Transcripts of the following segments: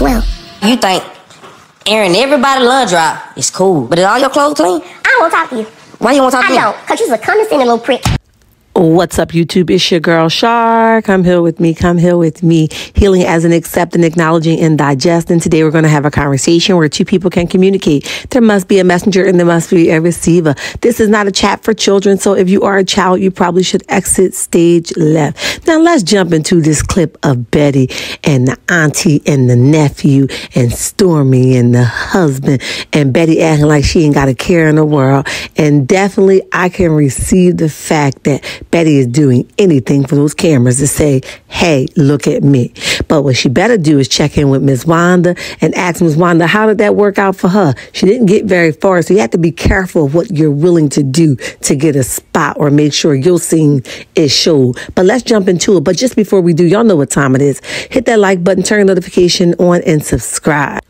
well. You think airing everybody lunch drop is cool, but is all your clothes clean? I don't want to talk to you. Why you want to talk to me? I don't, because you're a condescending little prick. What's up, YouTube? It's your girl, Shar. Come here with me. Come here with me. Healing as an accepting, acknowledging, and digesting. Today, we're going to have a conversation where two people can communicate. There must be a messenger and there must be a receiver. This is not a chat for children, so if you are a child, you probably should exit stage left. Now, let's jump into this clip of Betty and the auntie and the nephew and Stormi and the husband and Betty acting like she ain't got a care in the world. And definitely, I can receive the fact that Betty is doing anything for those cameras to say, hey, look at me. But what she better do is check in with Miss Wanda and ask Miss Wanda, how did that work out for her? She didn't get very far, so you have to be careful of what you're willing to do to get a spot or make sure your scene is showed. But let's jump into it. But just before we do, y'all know what time it is. Hit that like button, turn notification on, and subscribe.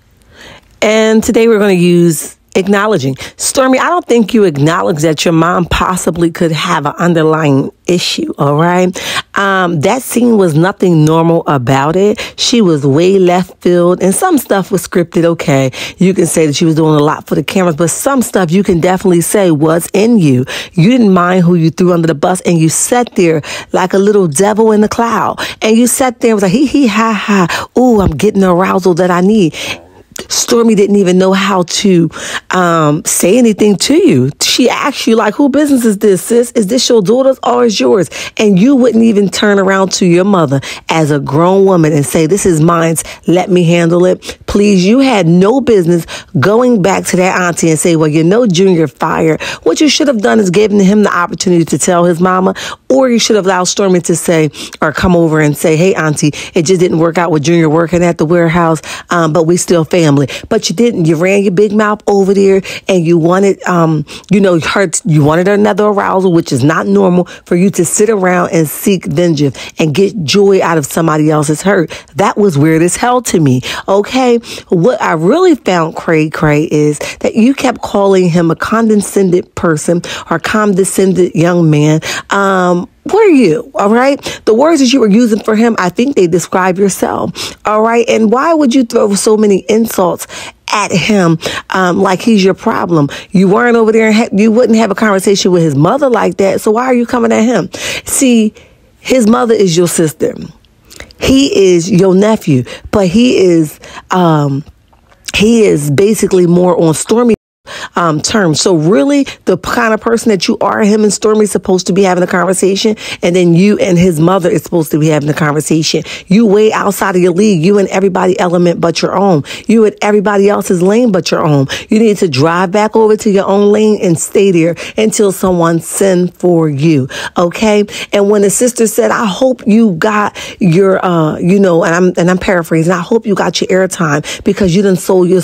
And today we're going to use acknowledging. Stormi, I don't think you acknowledge that your mom possibly could have an underlying issue, all right? That scene was nothing normal about it. She was way left field, and some stuff was scripted, okay? You can say that she was doing a lot for the cameras, but some stuff you can definitely say was in you. You didn't mind who you threw under the bus, and you sat there like a little devil in the cloud, and you sat there and was like, hee hee ha ha, ooh, I'm getting the arousal that I need. Stormi didn't even know how to say anything to you. She asked you, like, who business is this, sis? Is this your daughter's or is yours? And you wouldn't even turn around to your mother as a grown woman and say, this is mine, let me handle it. Please, you had no business going back to that auntie and say, well, you know, Junior fired. What you should have done is given him the opportunity to tell his mama, or you should have allowed Stormi to say, or come over and say, hey, auntie, it just didn't work out with Junior working at the warehouse, but we still family. But you didn't. You ran your big mouth over there and you wanted, you wanted another arousal, which is not normal for you to sit around and seek vengeance and get joy out of somebody else's hurt. That was weird as hell to me. Okay. What I really found cray is that you kept calling him a condescending person or condescending young man. Were you? All right. The words that you were using for him, I think they describe yourself. All right. And why would you throw so many insults at him like he's your problem? You weren't over there and you wouldn't have a conversation with his mother like that. So why are you coming at him? See, his mother is your sister. He is your nephew, but he is basically more on Stormi terms. So really, the kind of person that you are, him and Stormi supposed to be having a conversation, and then you and his mother is supposed to be having a conversation. You way outside of your league. You and everybody element but your own. You and everybody else's lane but your own. You need to drive back over to your own lane and stay there until someone send for you. Okay? And when the sister said, I hope you got your and I'm paraphrasing, I hope you got your airtime because you done sold your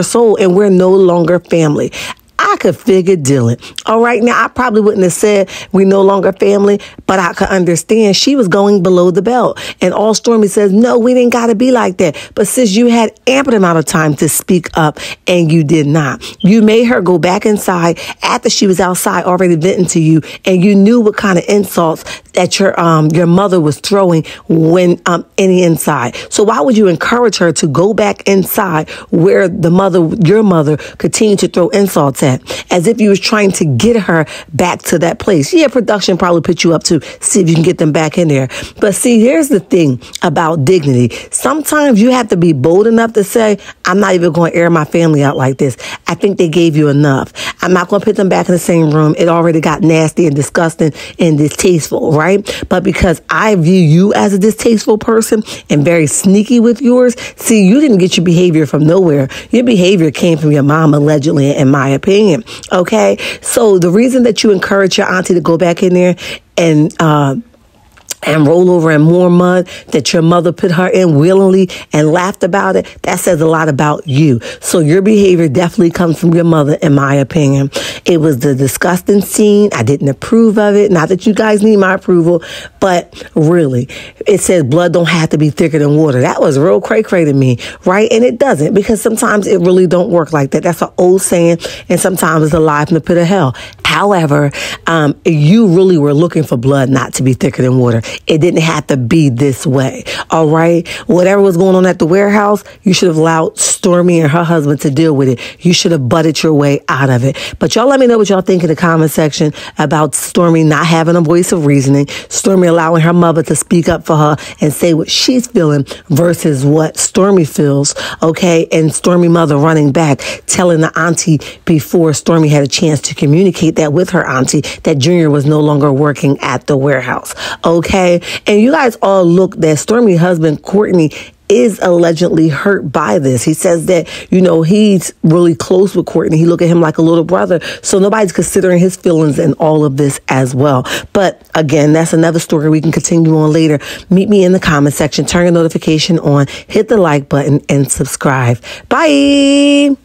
soul and we're no longer family. I could figure dealing. All right. Now, I probably wouldn't have said we no longer family, but I could understand she was going below the belt. And all Stormi says, no, we didn't got to be like that. But sis, you had ample amount of time to speak up and you did not. You made her go back inside after she was outside already venting to you. And you knew what kind of insults that your mother was throwing when any inside. So why would you encourage her to go back inside where your mother continued to throw insults at? As if you was trying to get her back to that place. Yeah, production probably put you up to see if you can get them back in there. But see, here's the thing about dignity. Sometimes you have to be bold enough to say, I'm not even going to air my family out like this. I think they gave you enough. I'm not going to put them back in the same room. It already got nasty and disgusting and distasteful, right? But because I view you as a distasteful person and very sneaky with yours, see, you didn't get your behavior from nowhere. Your behavior came from your mom, allegedly, in my opinion. Okay, so the reason that you encourage your auntie to go back in there and roll over in more mud that your mother put her in willingly and laughed about it, that says a lot about you. So your behavior definitely comes from your mother, in my opinion. It was the disgusting scene. I didn't approve of it. Not that you guys need my approval, but really, it says blood don't have to be thicker than water. That was real cray-cray to me, right? And it doesn't, because sometimes it really don't work like that. That's an old saying, and sometimes it's a lie from the pit of hell. However, you really were looking for blood not to be thicker than water. daughter. It didn't have to be this way. All right. Whatever was going on at the warehouse, you should have allowed Stormi and her husband to deal with it. You should have butted your way out of it. But y'all let me know what y'all think in the comment section about Stormi not having a voice of reasoning, Stormi allowing her mother to speak up for her and say what she's feeling versus what Stormi feels. Okay. And Stormi mother running back, telling the auntie before Stormi had a chance to communicate that with her auntie, that Junior was no longer working at the warehouse. Okay. And you guys all look that Stormi's husband, Courtney, is allegedly hurt by this. He says that, you know, he's really close with Courtney. He look at him like a little brother. So nobody's considering his feelings in all of this as well. But again, that's another story we can continue on later. Meet me in the comment section. Turn your notification on. Hit the like button and subscribe. Bye.